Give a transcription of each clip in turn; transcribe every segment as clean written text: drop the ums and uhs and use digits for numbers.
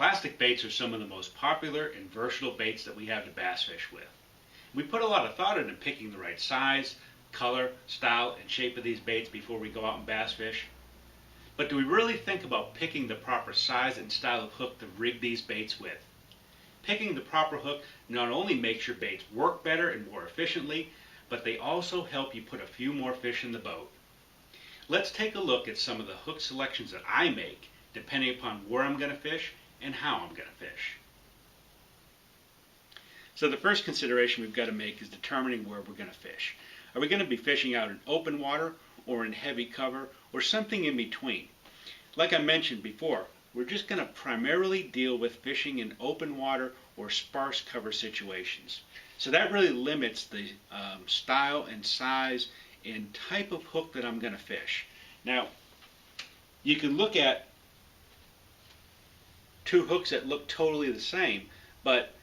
Plastic baits are some of the most popular and versatile baits that we have to bass fish with. We put a lot of thought into picking the right size, color, style, and shape of these baits before we go out and bass fish. But do we really think about picking the proper size and style of hook to rig these baits with? Picking the proper hook not only makes your baits work better and more efficiently, but they also help you put a few more fish in the boat. Let's take a look at some of the hook selections that I make depending upon where I'm going to fish and how I'm going to fish. So the first consideration we've got to make is determining where we're going to fish. Are we going to be fishing out in open water or in heavy cover or something in between? Like I mentioned before, we're just going to primarily deal with fishing in open water or sparse cover situations. So that really limits the style and size and type of hook that I'm going to fish. Now, you can look at two hooks that look totally the same, but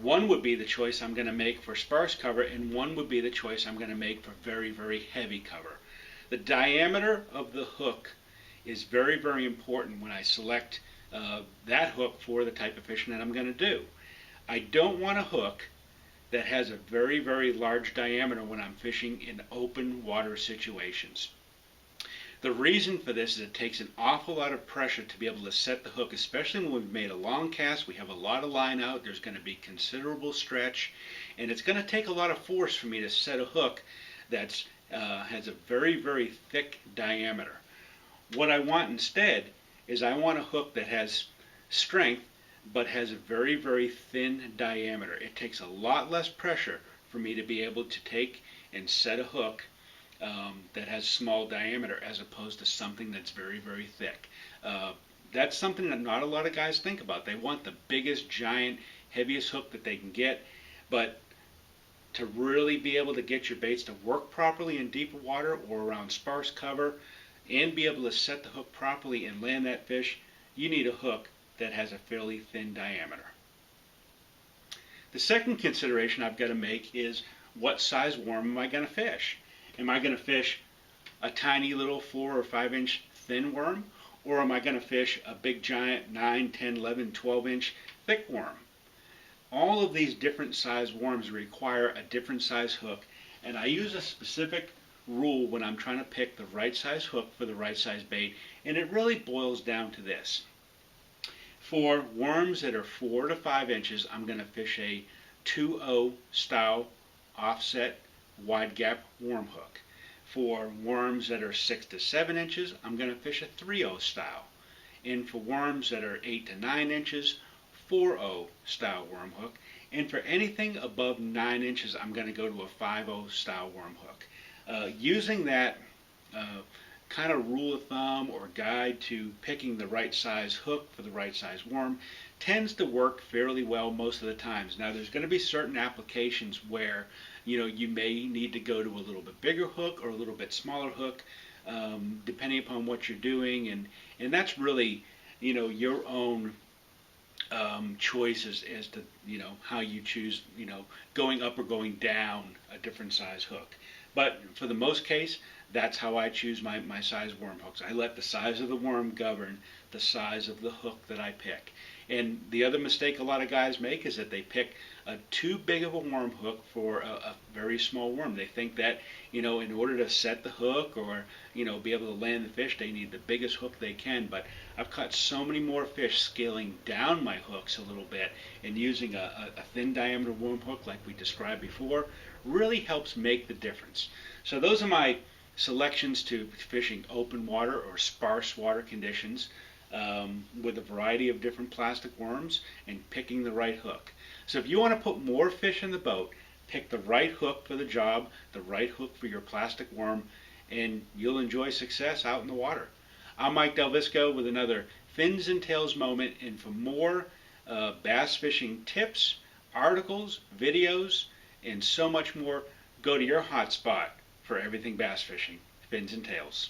one would be the choice I'm going to make for sparse cover and one would be the choice I'm going to make for very, very heavy cover. The diameter of the hook is very, very important when I select that hook for the type of fishing that I'm going to do. I don't want a hook that has a very, very large diameter when I'm fishing in open water situations. The reason for this is it takes an awful lot of pressure to be able to set the hook, especially when we've made a long cast, we have a lot of line out, there's going to be considerable stretch, and it's going to take a lot of force for me to set a hook that has a very, very thick diameter. What I want instead is I want a hook that has strength but has a very, very thin diameter. It takes a lot less pressure for me to be able to take and set a hook that has small diameter as opposed to something that's very, very thick. That's something that not a lot of guys think about. They want the biggest, giant, heaviest hook that they can get, but to really be able to get your baits to work properly in deeper water or around sparse cover and be able to set the hook properly and land that fish, you need a hook that has a fairly thin diameter. The second consideration I've got to make is what size worm am I going to fish? Am I going to fish a tiny little 4 or 5 inch thin worm, or am I going to fish a big giant 9, 10, 11, 12 inch thick worm? All of these different size worms require a different size hook, and I use a specific rule when I'm trying to pick the right size hook for the right size bait, and it really boils down to this. For worms that are 4 to 5 inches, I'm going to fish a 2-0 style offset wide gap worm hook. For worms that are 6 to 7 inches, I'm going to fish a 3-0 style. And for worms that are 8 to 9 inches, 4-0 style worm hook. And for anything above 9 inches, I'm going to go to a 5-0 style worm hook. Using that kind of rule of thumb or guide to picking the right size hook for the right size worm tends to work fairly well most of the times. Now there's going to be certain applications where you may need to go to a little bit bigger hook or a little bit smaller hook depending upon what you're doing, and that's really your own choices as to how you choose going up or going down a different size hook. But for the most case, that's how I choose my size worm hooks. I let the size of the worm govern the size of the hook that I pick. And the other mistake a lot of guys make is that they pick too big of a worm hook for a very small worm. They think that in order to set the hook or be able to land the fish, they need the biggest hook they can. But I've caught so many more fish scaling down my hooks a little bit and using a thin diameter worm hook like we described before really helps make the difference. So those are my selections to fishing open water or sparse water conditions with a variety of different plastic worms and picking the right hook. So if you want to put more fish in the boat, pick the right hook for the job, the right hook for your plastic worm, and you'll enjoy success out in the water. I'm Mike DelVisco with another Fins and Tails moment, and for more bass fishing tips, articles, videos, and so much more, go to your hotspot for everything bass fishing, Fins and Tails.